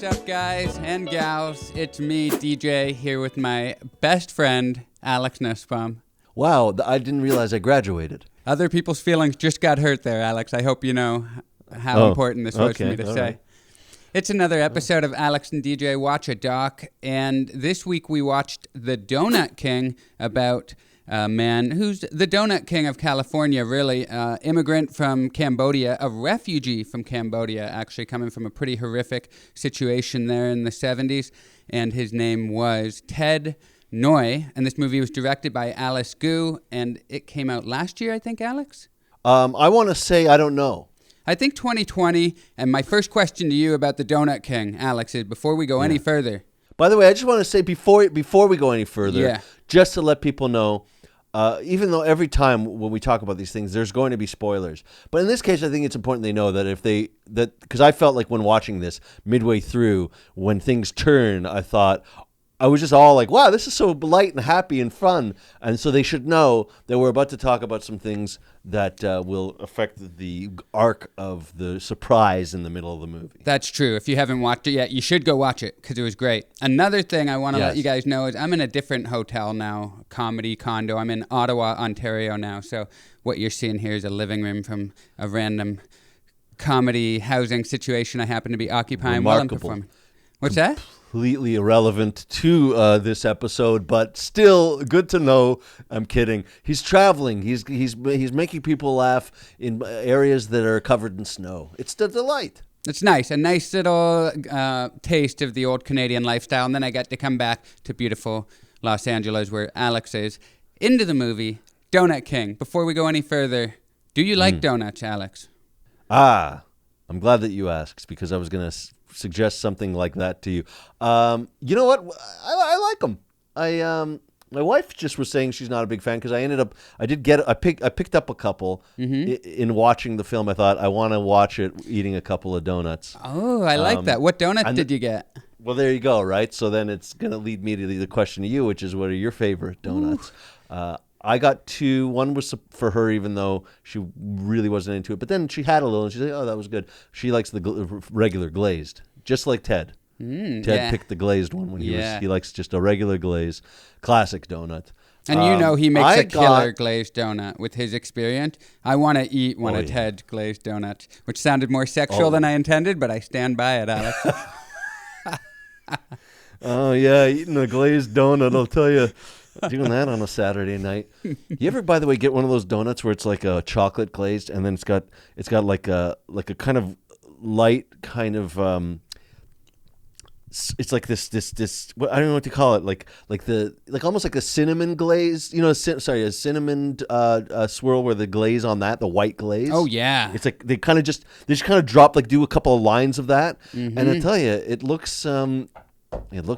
up, guys and gals? It's me, DJ, here with my best friend, Alex Nussbaum. Wow, I didn't realize I graduated. Other people's feelings just got hurt there, Alex. I hope you know how important this was for me to say. Right. It's another episode of Alex and DJ Watch a Doc, and this week we watched The Donut King, about a man who's the Donut King of California, really. Immigrant from Cambodia, a refugee from Cambodia, actually coming from a pretty horrific situation there in the 70s, and his name was Ted Ngoy, and this movie was directed by Alice Gu, and it came out last year, I think, Alex? I want to say I don't know. I think 2020, and my first question to you about The Donut King, Alex, is before we go any further. By the way, I just want to say before we go any further, just to let people know, even though every time when we talk about these things, there's going to be spoilers. But in this case, I think it's important they know that because I felt like when watching this midway through, when things turn, I was just all like, wow, this is so light and happy and fun. And so they should know that we're about to talk about some things that will affect the arc of the surprise in the middle of the movie. That's true. If you haven't watched it yet, you should go watch it because it was great. Another thing I want to let you guys know is I'm in a different hotel now, comedy condo. I'm in Ottawa, Ontario now. So what you're seeing here is a living room from a random comedy housing situation I happen to be occupying while I'm performing. What's that? Completely irrelevant to this episode, but still good to know. I'm kidding. He's traveling. He's making people laugh in areas that are covered in snow. It's a delight. It's nice. A nice little taste of the old Canadian lifestyle, and then I get to come back to beautiful Los Angeles where Alex is. Into the movie, Donut King. Before we go any further, do you like donuts, Alex? I'm glad that you asked because I was going to suggest something like that to you. You know what? I like them. My wife just was saying she's not a big fan because I picked up a couple in watching the film. I thought I want to watch it eating a couple of donuts. Oh, I like that. What donut did you get? Well, there you go. Right. So then it's going to lead me to the question to you, which is, what are your favorite donuts? I got two. One was for her, even though she really wasn't into it. But then she had a little, and she said, "Oh, that was good." She likes the regular glazed, just like Ted. Ted picked the glazed one when he likes just a regular glazed, classic donut. And he makes a killer glazed donut with his experience. I want to eat one of Ted's glazed donuts, which sounded more sexual than I intended, but I stand by it, Alex. Oh yeah, eating a glazed donut, I'll tell you. Doing that on a Saturday night. You ever, by the way, get one of those donuts where it's like a chocolate glazed, and then it's got like a kind of light kind of it's like this I don't know what to call it, like almost like a cinnamon glaze, a cinnamon swirl where the glaze on that, the white glaze. Oh yeah, it's like they just drop, like, do a couple of lines of that, and I tell you, it looks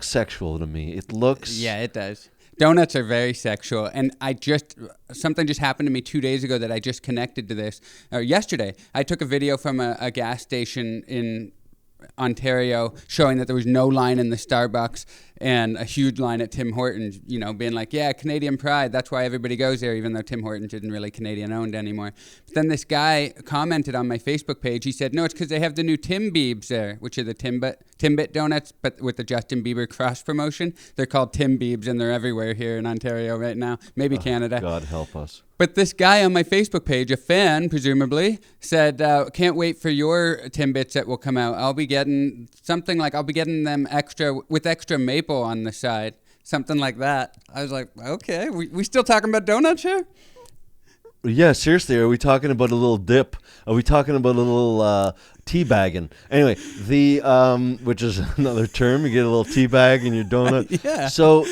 sexual to me. It looks it does. Donuts are very sexual, and something just happened to me 2 days ago that I just connected to this. Yesterday, I took a video from a gas station in Ontario showing that there was no line in the Starbucks and a huge line at Tim Hortons, being like, yeah, Canadian pride, that's why everybody goes there, even though Tim Hortons isn't really Canadian owned anymore. But then this guy commented on my Facebook page. He said, no, it's because they have the new Tim Biebs there, which are the Timbit donuts, but with the Justin Bieber cross promotion. They're called Tim Biebs, and they're everywhere here in Ontario right now, maybe Canada. God help us. But this guy on my Facebook page, a fan, presumably, said, can't wait for your Timbits that will come out. I'll be getting them with extra maple on the side. Something like that. I was like, okay, we still talking about donuts here? Yeah, seriously, are we talking about a little dip? Are we talking about a little teabagging? Anyway, which is another term. You get a little teabag in your donut. Yeah. So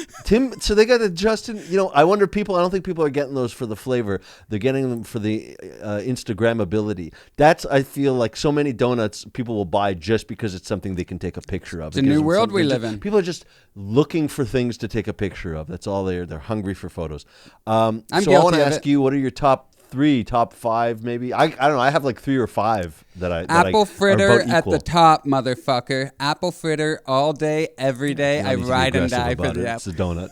they got the Justin. I wonder I don't think people are getting those for the flavor. They're getting them for the Instagrammability. I feel like so many donuts people will buy just because it's something they can take a picture of. It's a new world we live in. People are just looking for things to take a picture of. That's all they're hungry for photos. So I want to ask you, what are your top 3, top 5, maybe? I don't know. I have like 3 or 5. Apple fritter are at the top, motherfucker. Apple fritter all day, every day. I ride and die for the It's a apple. donut.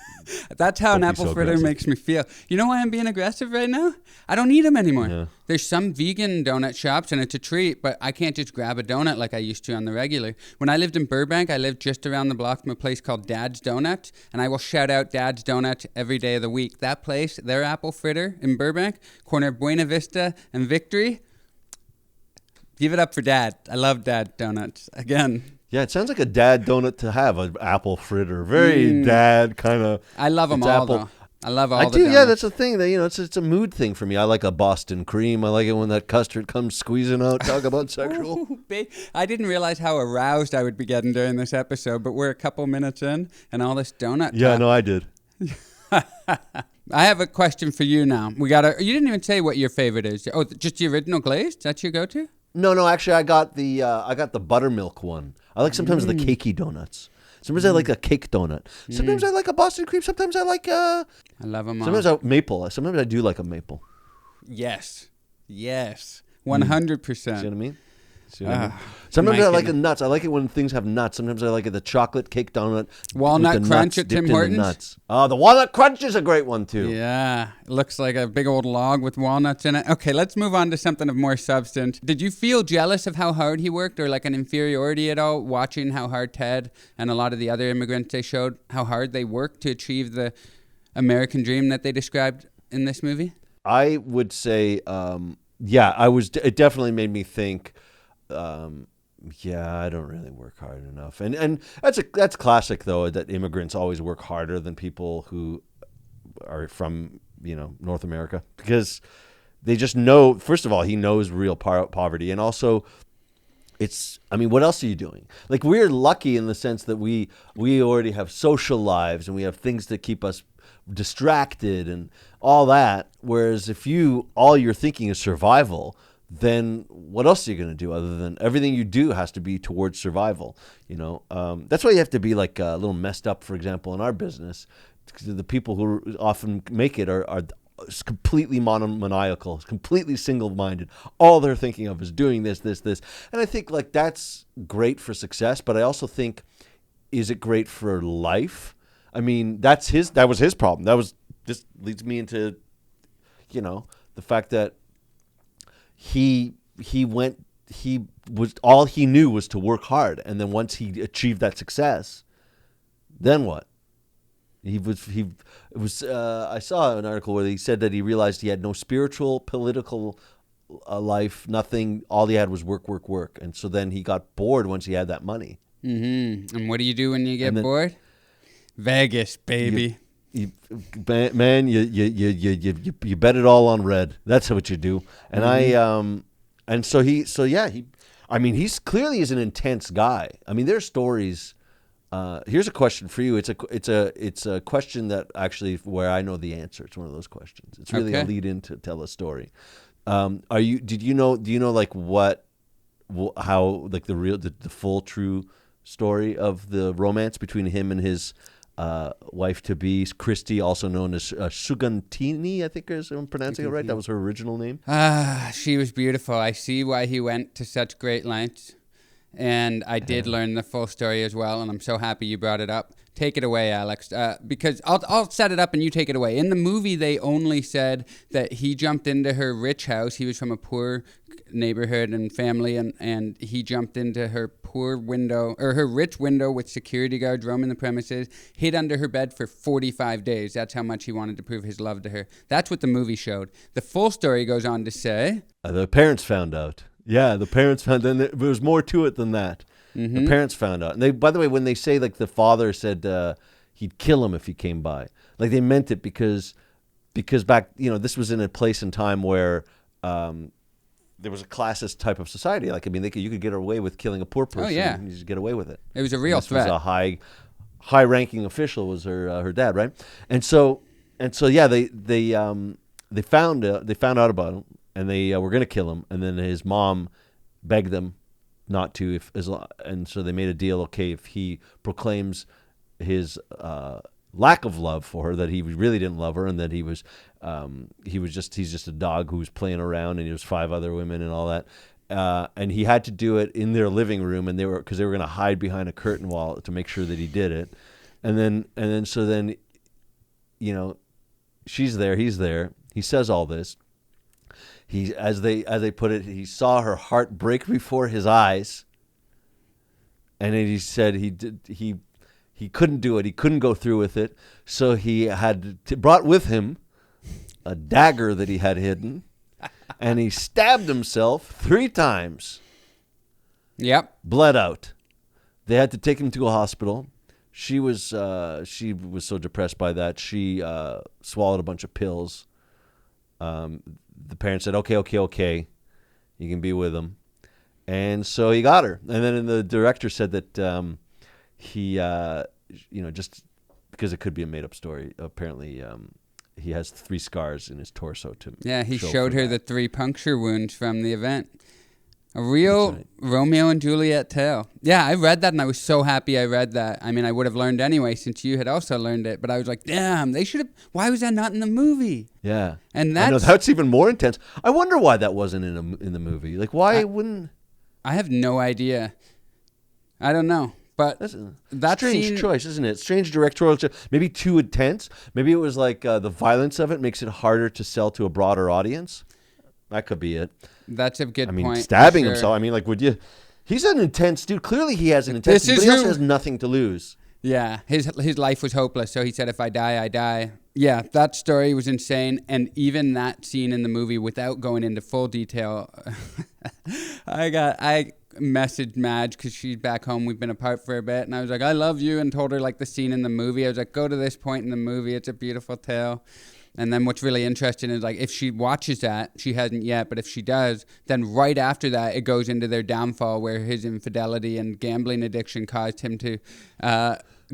That's how an Don't be apple so fritter aggressive. makes me feel. You know why I'm being aggressive right now? I don't eat them anymore. Yeah. There's some vegan donut shops, and it's a treat, but I can't just grab a donut like I used to on the regular. When I lived in Burbank, I lived just around the block from a place called Dad's Donuts, and I will shout out Dad's Donuts every day of the week. That place, their apple fritter in Burbank, corner of Buena Vista and Victory. Give it up for Dad. I love Dad Donuts. Again. Yeah, it sounds like a dad donut to have, an apple fritter. Very dad kind of. I love them all, though. I love all the donuts. Yeah, that's the thing. That it's a mood thing for me. I like a Boston cream. I like it when that custard comes squeezing out. Talk about sexual. Ooh, I didn't realize how aroused I would be getting during this episode, but we're a couple minutes in, and all this donut Yeah, talk. no, I did. I have a question for you now. You didn't even say what your favorite is. Oh, just the original glazed? That's your go-to? No, actually, I got the buttermilk one. I like sometimes the cakey donuts. Sometimes I like a cake donut. Sometimes I like a Boston cream. Sometimes I like I love them all. Sometimes maple. Sometimes I do like a maple. Yes. 100%. See what I mean? Sometimes I like the nuts. I like it when things have nuts. Sometimes I like the chocolate cake donut. Walnut with the crunch nuts at Tim dipped in the Hortons? nuts. Oh, the walnut crunch is a great one too. Yeah. It looks like a big old log with walnuts in it. Okay, let's move on to something of more substance. Did you feel jealous of how hard he worked, or like an inferiority at all, watching how hard Ted and a lot of the other immigrants, they showed how hard they worked to achieve the American dream that they described in this movie? I would say, it definitely made me think, I don't really work hard enough. And that's classic, though, that immigrants always work harder than people who are from, North America, because they just know, first of all, he knows real poverty. And also, what else are you doing? Like, we're lucky in the sense that we already have social lives and we have things to keep us distracted and all that. Whereas if all you're thinking is survival, then what else are you going to do other than everything you do has to be towards survival? That's why you have to be like a little messed up, for example, in our business. The people who often make it are completely monomaniacal, completely single-minded. All they're thinking of is doing this. And I think like that's great for success, but I also think, is it great for life? I mean, that was his problem. This leads me into, the fact that all he knew was to work hard. And then once he achieved that success, then what? I saw an article where he said that he realized he had no spiritual, political life, nothing. All he had was work. And so then he got bored once he had that money. Mm-hmm. And what do you do when you get bored? Vegas, baby. You bet it all on red. That's what you do. And he's clearly is an intense guy. I mean, there's stories. Here's a question for you. It's a question that actually where I know the answer. It's one of those questions. It's really a lead in to tell a story. Do you know like how like the full true story of the romance between him and his wife-to-be, Christy, also known as Sugantini, I think I'm pronouncing it right. That was her original name. She was beautiful. I see why he went to such great lengths. And I did learn the full story as well, and I'm so happy you brought it up. Take it away, Alex, because I'll set it up and you take it away. In the movie, they only said that he jumped into her rich house. He was from a poor neighborhood and family, and he jumped into her poor window, or her rich window with security guards roaming the premises, hid under her bed for 45 days. That's how much he wanted to prove his love to her. That's what the movie showed. The full story goes on to say... the parents found out. Yeah, the parents found out. There was more to it than that. Mm-hmm. The parents found out. And they, by the way, when they say like the father said he'd kill him if he came by, like they meant it because back, this was in a place and time where there was a classist type of society. Like, I mean, you could get away with killing a poor person. Oh, yeah. You just get away with it. It was a real threat. This was a high-ranking official was her dad, right? And so yeah, they found out about him. And they were going to kill him, and then his mom begged them not to. And so they made a deal. Okay, if he proclaims his lack of love for her, that he really didn't love her, and that he's just a dog who was playing around, and he was 5 other women and all that. and he had to do it in their living room, and they were going to hide behind a curtain wall to make sure that he did it, and then she's there, he's there, he says all this. He, as they put it, he saw her heart break before his eyes, and then he said he couldn't do it, he couldn't go through with it, so he had brought with him a dagger that he had hidden. And he stabbed himself 3 times. Yep. Bled out. They had to take him to a hospital. She was so depressed by that, she swallowed a bunch of pills. The parents said, okay, you can be with him. And so he got her. And then the director said that he, just because it could be a made-up story, apparently he has 3 scars in his torso to he showed her the 3 puncture wounds from the event. A real Romeo and Juliet tale. Yeah, I read that and I was so happy I read that. I mean, I would have learned anyway since you had also learned it, but I was like, damn, they should have. Why was that not in the movie? Yeah. And that's even more intense. I wonder why that wasn't in the movie. Like, why wouldn't. I have no idea. I don't know. But that's strange choice, isn't it? Strange directorial choice. Maybe too intense. Maybe it was like the violence of it makes it harder to sell to a broader audience. That could be it. That's a good point. Stabbing himself. I mean, like, would you? He's an intense dude. Clearly, he has an intense. But he also has nothing to lose. Yeah, his life was hopeless. So he said, "If I die, I die." Yeah, that story was insane, and even that scene in the movie, without going into full detail, I messaged Madge because she's back home. We've been apart for a bit, and I was like, "I love you," and told her like the scene in the movie. I was like, "Go to this point in the movie. It's a beautiful tale." And then what's really interesting is like if she watches that, she hasn't yet, but if she does, then right after that, it goes into their downfall where his infidelity and gambling addiction caused him to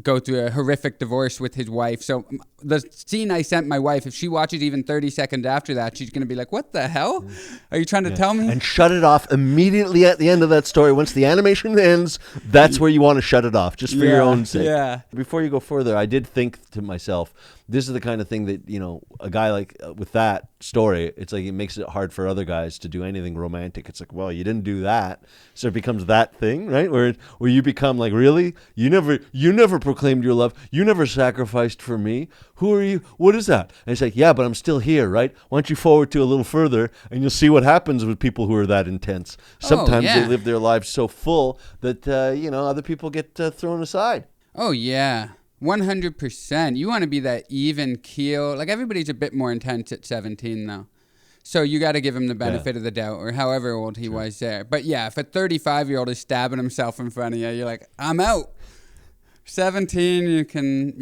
go through a horrific divorce with his wife. So the scene I sent my wife, if she watches even 30 seconds after that, she's going to be like, what the hell? Are you trying to tell me? And shut it off immediately at the end of that story. Once the animation ends, that's where you want to shut it off, just for your own sake. Yeah. Before you go further, I did think to myself, this is the kind of thing that, a guy like with that story, it's like it makes it hard for other guys to do anything romantic. It's like, well, you didn't do that. So it becomes that thing, right? Where you become like, really? You never proclaimed your love. You never sacrificed for me. Who are you? What is that? And it's like, yeah, but I'm still here, right? Why don't you forward to a little further and you'll see what happens with people who are that intense. Sometimes they live their lives so full that, other people get thrown aside. Oh, yeah. 100%. You want to be that even keel. Like everybody's a bit more intense at 17 though. So you got to give him the benefit of the doubt or however old he was there. But yeah, if a 35-year-old is stabbing himself in front of you, you're like, I'm out. 17, you can,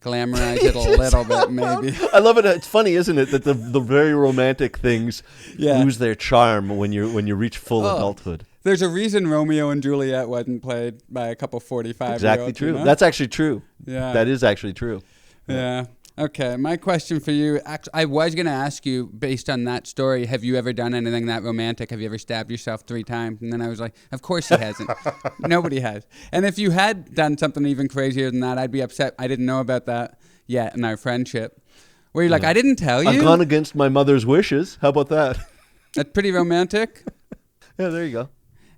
glamorize it a little bit maybe. I love it. It's funny, isn't it, that the very romantic things lose their charm when you reach full adulthood. There's a reason Romeo and Juliet wasn't played by a couple 45-year-olds. Exactly true. That's actually true. Yeah. That is actually true. Yeah. Okay. My question for you, I was going to ask you, based on that story, have you ever done anything that romantic? Have you ever stabbed yourself 3 times? And then I was like, of course he hasn't. Nobody has. And if you had done something even crazier than that, I'd be upset. I didn't know about that yet in our friendship. Where you're like, I didn't tell you. I've gone against my mother's wishes. How about that? That's pretty romantic. Yeah, there you go.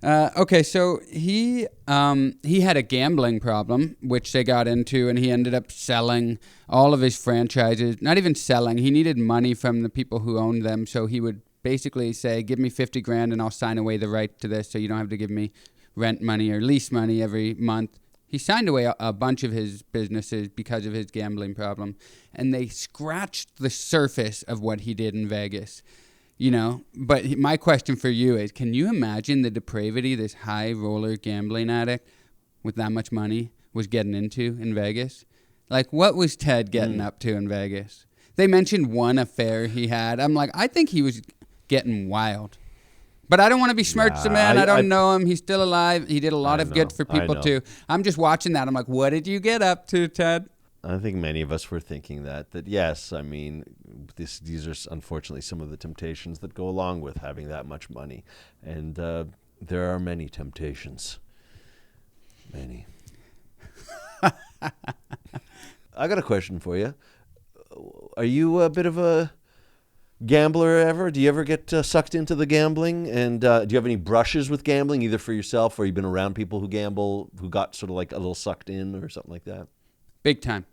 Okay, so he had a gambling problem, which they got into, and he ended up selling all of his franchises. Not even selling. He needed money from the people who owned them, so he would basically say, give me $50,000 and I'll sign away the right to this so you don't have to give me rent money or lease money every month. He signed away a bunch of his businesses because of his gambling problem, and they scratched the surface of what he did in Vegas. But my question for you is, can you imagine the depravity this high roller gambling addict with that much money was getting into in Vegas? Like, what was Ted getting up to in Vegas? They mentioned one affair he had. I'm like, I think he was getting wild. But I don't want to besmirch the man. I don't know him. He's still alive. He did a lot of good for people, too. I'm just watching that. I'm like, what did you get up to, Ted? I think many of us were thinking that yes, I mean, these are unfortunately some of the temptations that go along with having that much money. And there are many temptations. Many. I got a question for you. Are you a bit of a gambler ever? Do you ever get sucked into the gambling? And do you have any brushes with gambling, either for yourself or you've been around people who gamble, who got sort of like a little sucked in or something like that? Big time.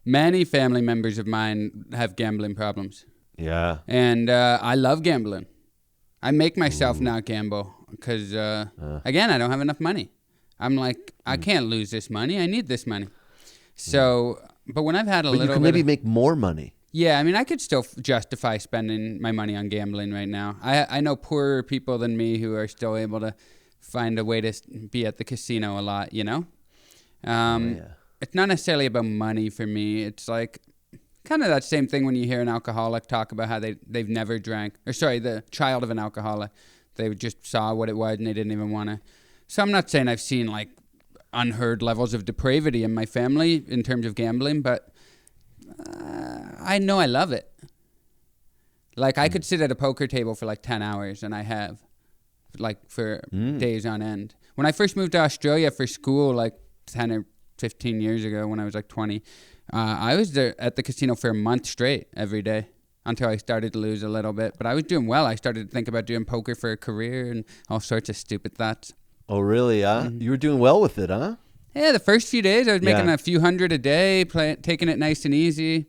Many family members of mine have gambling problems. Yeah. And I love gambling. I make myself not gamble because, again, I don't have enough money. I'm like, I can't lose this money. I need this money. So, but when I've had a little bit... you can maybe make more money. Yeah, I mean, I could still justify spending my money on gambling right now. I know poorer people than me who are still able to find a way to be at the casino a lot, you know? It's not necessarily about money for me. It's like kind of that same thing when you hear an alcoholic talk about how they've never drank. Or sorry, the child of an alcoholic. They just saw what it was and they didn't even want to. So I'm not saying I've seen like unheard levels of depravity in my family in terms of gambling, but I know I love it. Like I could sit at a poker table for like 10 hours and I have like for days on end. When I first moved to Australia for school, like 10 or 15 years ago when I was like 20, I was there at the casino for a month straight every day until I started to lose a little bit. But I was doing well. I started to think about doing poker for a career and all sorts of stupid thoughts. Oh, really, huh? Mm-hmm. You were doing well with it, huh? Yeah, the first few days I was making a few hundred a day, taking it nice and easy.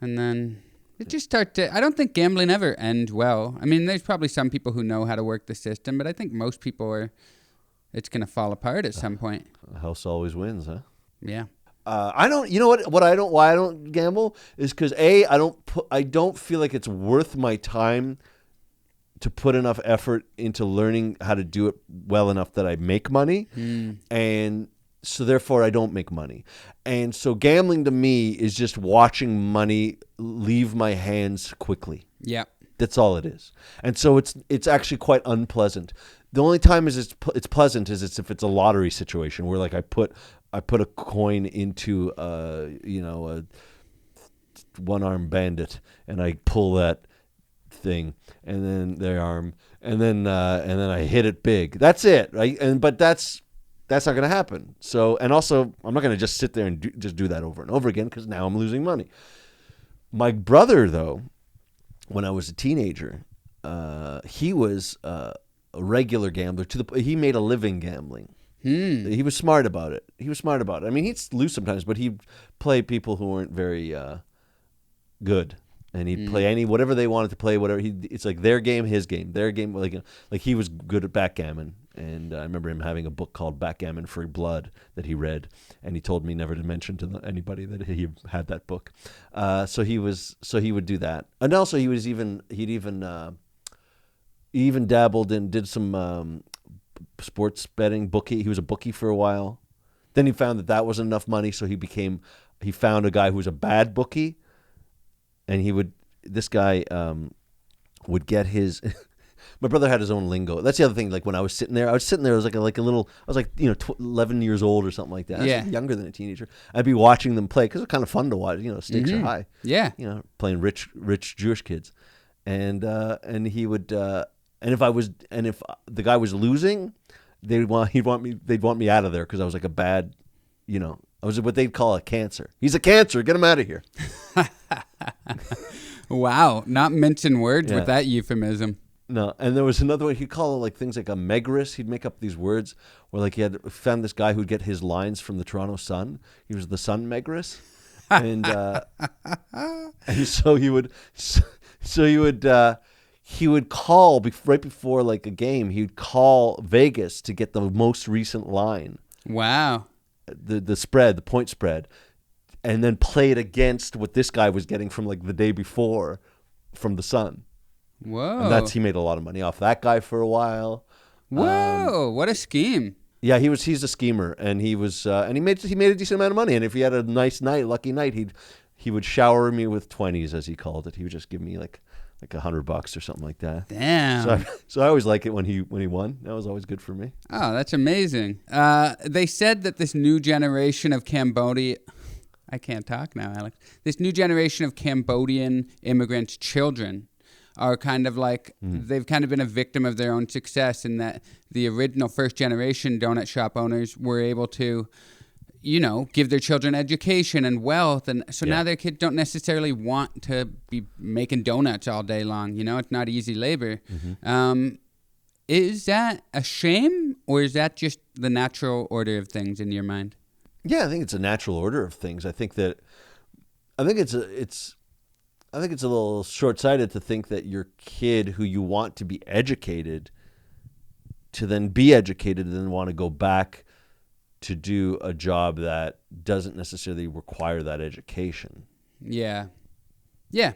And then it just started to... I don't think gambling ever ends well. I mean, there's probably some people who know how to work the system, but I think most people are... It's going to fall apart at some point. The house always wins, huh? Yeah. I don't... You know what? Why I don't gamble is because, I don't feel like it's worth my time to put enough effort into learning how to do it well enough that I make money. And so therefore I don't make money. And so gambling to me is just watching money leave my hands quickly. Yeah. That's all it is. And so it's actually quite unpleasant. The only time it's pleasant is if it's a lottery situation where like I put a coin into a one-armed bandit and I pull that thing and then their arm and then I hit it big. That's it, right? But that's not going to happen. So, and also I'm not going to just sit there and just do that over and over again because now I'm losing money. My brother, though, when I was a teenager, he was a regular gambler. He made a living gambling. He was smart about it. I mean, he'd lose sometimes, but he'd play people who weren't very good. And he'd play whatever they wanted to play, whatever. It's like their game, his game, their game. Like he was good at backgammon. And I remember him having a book called Backgammon for Blood that he read. And he told me never to mention to anybody that he had that book. So he would do that. And also he even dabbled and did some sports betting, bookie. He was a bookie for a while. Then he found that wasn't enough money. So he found a guy who was a bad bookie. And this guy would get his. My brother had his own lingo. That's the other thing. Like when I was sitting there, I was like a little. I was like 11 years old or something like that. I was younger than a teenager. I'd be watching them play because it's kind of fun to watch. Stakes are high. Yeah. Playing rich Jewish kids, and he would and if the guy was losing, they'd want me out of there because I was like a bad, I was what they'd call a cancer. He's a cancer. Get him out of here. Wow, not mincing words with that euphemism. No, and there was another one. He'd call it like things like a megris. He'd make up these words where like he had found this guy who'd get his lines from the Toronto Sun. He was the Sun megris, and so he would call right before like a game. He would call Vegas to get the most recent line. Wow. The spread, the point spread, and then play it against what this guy was getting from like the day before from the Sun. Whoa! And he made a lot of money off that guy for a while. Whoa! What a scheme! Yeah, he's a schemer, and he was and he made a decent amount of money. And if he had a nice night, lucky night, he would shower me with 20s, as he called it. He would just give me like $100 or something like that. Damn! So I always like it when he won. That was always good for me. Oh, that's amazing. They said that this new generation of Cambodia. I can't talk now, Alex. This new generation of Cambodian immigrants' children are kind of like, they've kind of been a victim of their own success in that the original first generation donut shop owners were able to, give their children education and wealth. And so now their kids don't necessarily want to be making donuts all day long. It's not easy labor. Is that a shame, or is that just the natural order of things in your mind? Yeah, I think it's a natural order of things. I think it's a little short-sighted to think that your kid who you want to be educated to then be educated and then want to go back to do a job that doesn't necessarily require that education. Yeah. Yeah.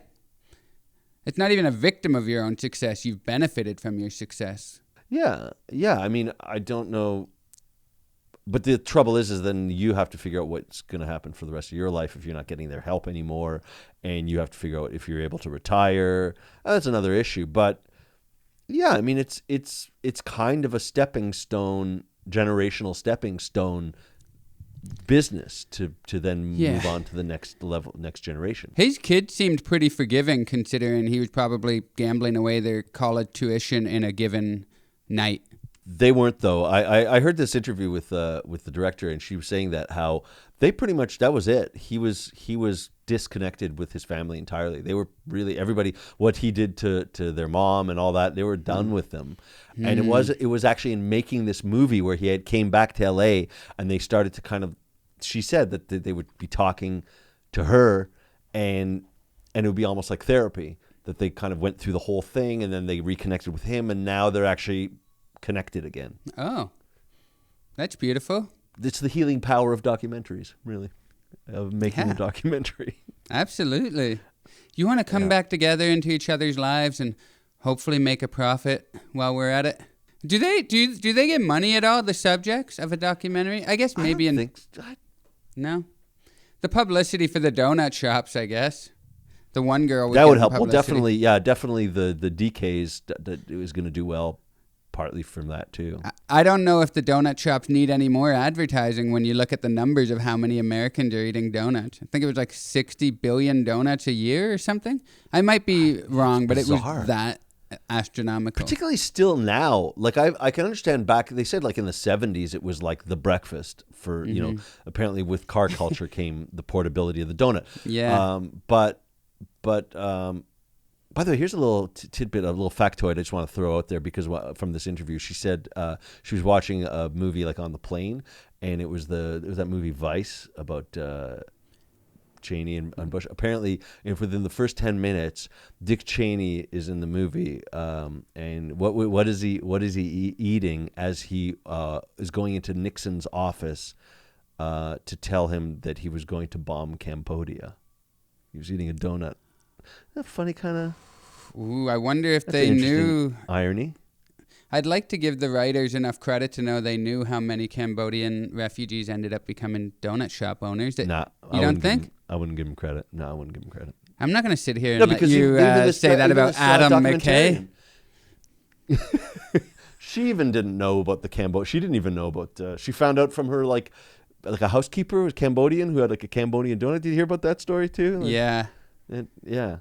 It's not even a victim of your own success. You've benefited from your success. Yeah. I mean, I don't know. But the trouble is then you have to figure out what's going to happen for the rest of your life if you're not getting their help anymore. And you have to figure out if you're able to retire. That's another issue. But yeah, I mean, it's kind of a stepping stone, generational stepping stone business to then move on to the next level, next generation. His kid seemed pretty forgiving considering he was probably gambling away their college tuition in a given night. They weren't, though. I heard this interview with the director, and she was saying that how they pretty much, that was it. He was disconnected with his family entirely. They were really, everybody, what he did to their mom and all that, they were done with them. And it was actually in making this movie where he came back to LA, and they started to kind of, she said that they would be talking to her, and it would be almost like therapy, that they kind of went through the whole thing, and then they reconnected with him, and now they're actually connected again. Oh, that's beautiful. It's the healing power of documentaries, really, of making a documentary. Absolutely. You want to come back together into each other's lives and hopefully make a profit while we're at it. Do they get money at all, the subjects of a documentary? I guess maybe no. The publicity for the donut shops, I guess. The one girl that would help. Well, definitely the DKs that it was going to do well. Partly from that too. I don't know if the donut shops need any more advertising when you look at the numbers of how many Americans are eating donuts. I think it was like 60 billion donuts a year or something. I might be wrong, but it was that astronomical. Particularly still now. Like I can understand back, they said like in the 70s it was like the breakfast for, apparently with car culture came the portability of the donut. Yeah. But by the way, here's a little tidbit, a little factoid I just want to throw out there because from this interview, she said she was watching a movie like on the plane, and it was that movie Vice about Cheney and Bush. Apparently, within the first 10 minutes, Dick Cheney is in the movie, and what is he eating as he is going into Nixon's office to tell him that he was going to bomb Cambodia? He was eating a donut. A funny kind of. Ooh, I wonder if they knew. Irony. I'd like to give the writers enough credit to know they knew how many Cambodian refugees ended up becoming donut shop owners. You don't think? I wouldn't give him credit. No, I wouldn't give him credit. I'm not going to sit here and let you say that about Adam McKay. She even didn't know about the Cambodia. She didn't even know about. She found out from her like a housekeeper was Cambodian who had like a Cambodian donut. Did you hear about that story too? Yeah. Yeah.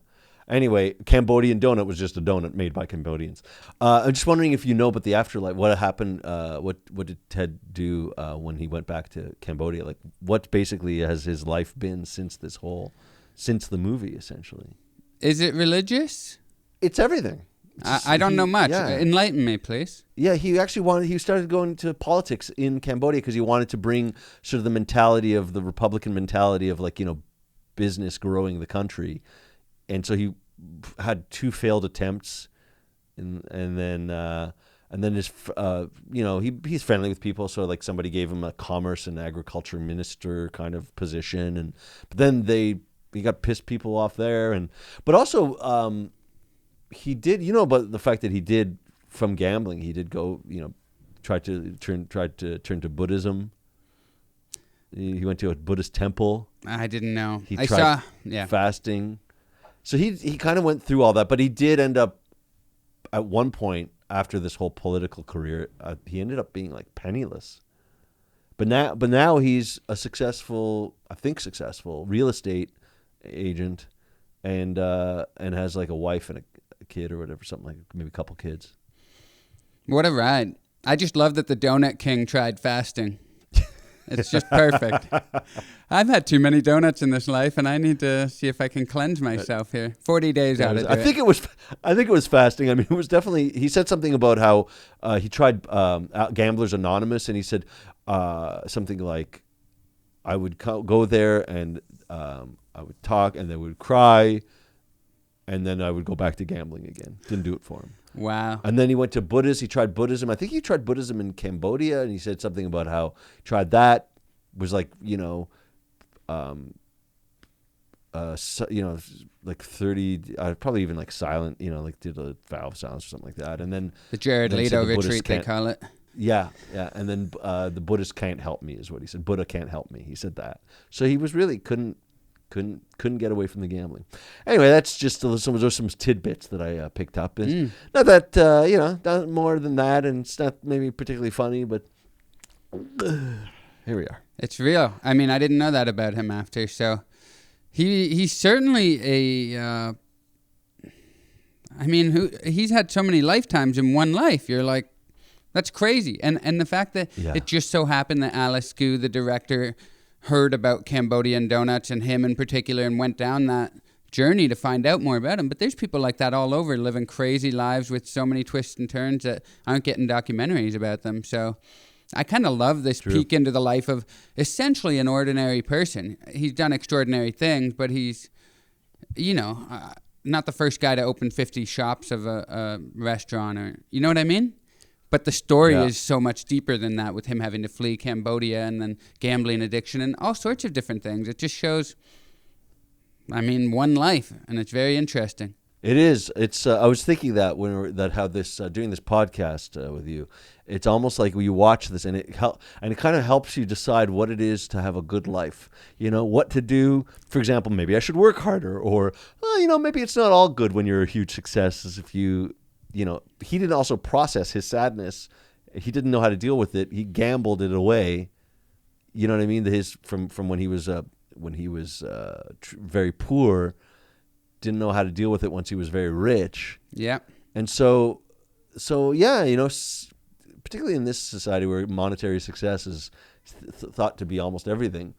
Anyway, Cambodian donut was just a donut made by Cambodians. I'm just wondering if you know about the afterlife. What happened? What did Ted do when he went back to Cambodia? Like, what basically has his life been since the movie, essentially? Is it religious? It's everything. I don't know much. Yeah. Enlighten me, please. Yeah, he started going to politics in Cambodia because he wanted to bring sort of the mentality of the Republican mentality of business growing the country. And so he had 2 failed attempts, and then his he's friendly with people. So like somebody gave him a commerce and agriculture minister kind of position, but then he got pissed people off there, but also he did about the fact that he did from gambling he did go tried to turn to Buddhism. He went to a Buddhist temple. I didn't know. He tried fasting. So he kind of went through all that, but he did end up at one point after this whole political career, he ended up being like penniless. But now he's a successful real estate agent, and has like a wife and a kid or whatever, something like maybe a couple kids. What a ride! I just love that the Donut King tried fasting. It's just perfect. I've had too many donuts in this life, and I need to see if I can cleanse myself here. 40 days out of it. I think it was fasting. I mean, it was definitely. He said something about how he tried Gamblers Anonymous, and he said something like, "I would go there and I would talk, and they would cry, and then I would go back to gambling again." Didn't do it for him. Wow. And then he went to Buddhism. He tried Buddhism. I think he tried Buddhism in Cambodia, and he said something about how he tried that. Was like, like 30, probably even like silent, like did a vow of silence or something like that. And then the Jared Leto retreat, they call it. Yeah. And then the Buddhist can't help me is what he said. Buddha can't help me. He said that. So he was really couldn't get away from the gambling. Anyway, that's just some tidbits that I picked up. Not that not more than that, and it's not maybe particularly funny, but here we are. It's real. I mean, I didn't know that about him after. So he's certainly a. He's had so many lifetimes in one life. You're like, that's crazy. And the fact that it just so happened that Alice Gu, the director, heard about Cambodian donuts and him in particular, and went down that journey to find out more about him. But there's people like that all over, living crazy lives with so many twists and turns that aren't getting documentaries about them. So I kind of love this peek into the life of essentially an ordinary person. He's done extraordinary things, but he's, not the first guy to open 50 shops of a restaurant, or, you know what I mean? But the story is so much deeper than that, with him having to flee Cambodia and then gambling addiction and all sorts of different things. It just shows, one life, and it's very interesting. It is. It's. I was thinking that doing this podcast with you, it's almost like you watch this and it kind of helps you decide what it is to have a good life. What to do. For example, maybe I should work harder, or maybe it's not all good when you're a huge success. As if he didn't also process his sadness. He didn't know how to deal with it. He gambled it away. You know what I mean? From when he was very poor. Didn't know how to deal with it once he was very rich. Yeah. And so particularly in this society where monetary success is thought to be almost everything,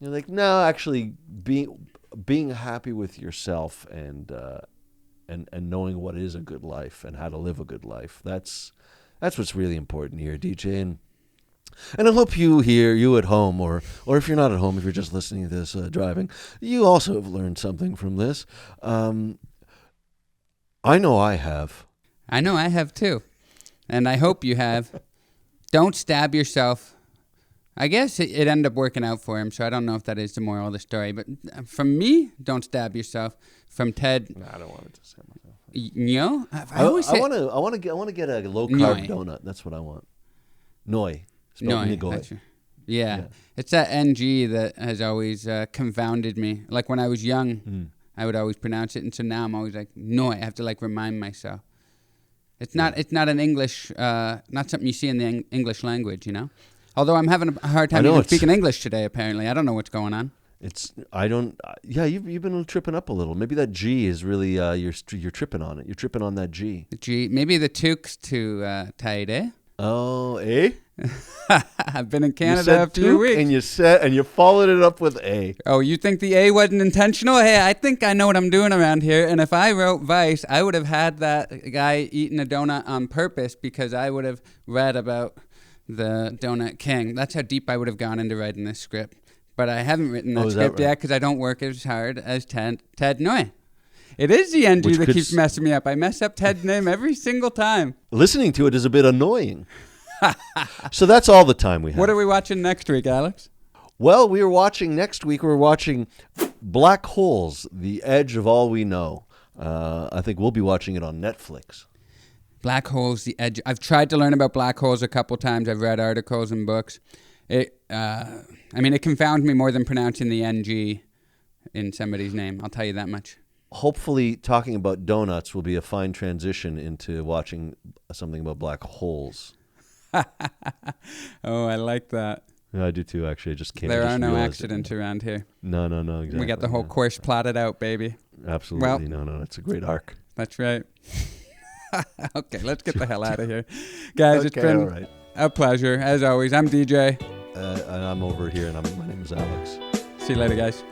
you're like, no, actually being happy with yourself and knowing what is a good life and how to live a good life. That's what's really important here, DJ. And I hope you at home, or if you're not at home, if you're just listening to this driving, you also have learned something from this. I know I have. I know I have too. And I hope you have. Don't stab yourself. I guess it ended up working out for him, so I don't know if that is the moral of the story. But from me, don't stab yourself. From Ted. No, I don't want to stab myself. I want to get a low carb donut. That's what I want. Ngoy. Ngoy. Yeah. It's that NG that has always confounded me. Like when I was young, I would always pronounce it, and so now I'm always like, no, I have to remind myself. It's not an English, not something you see in the English language, Although I'm having a hard time even speaking English today, apparently. I don't know what's going on. You've been tripping up a little. Maybe that G is really, you're tripping on it. You're tripping on that G. The G, maybe the took's too tight, eh? Oh, eh? I've been in Canada a few weeks. And you followed it up with A. Oh, you think the A wasn't intentional? Hey, I think I know what I'm doing around here. And if I wrote Vice, I would have had that guy eating a donut on purpose, because I would have read about the Donut King. That's how deep I would have gone into writing this script. But I haven't written that script yet, because I don't work as hard as Ted Ngoy. It is the NG that keeps messing me up. I mess up Ted's name every single time. Listening to it is a bit annoying. So that's all the time we have. What are we watching next week, Alex? Well, we're watching Black Holes, The Edge of All We Know. I think we'll be watching it on Netflix. Black Holes, The Edge. I've tried to learn about black holes a couple times. I've read articles and books. It confounds me more than pronouncing the NG in somebody's name. I'll tell you that much. Hopefully, talking about donuts will be a fine transition into watching something about black holes. Oh, I like that. Yeah, I do too, actually. There are no accidents around here. No, exactly. We got the whole course plotted out, baby. Absolutely. Well, no, it's a great arc. That's right. Okay, let's get the hell out of here. Guys, it's been a pleasure. As always, I'm DJ. and I'm over here, and my name is Alex. See you later, guys.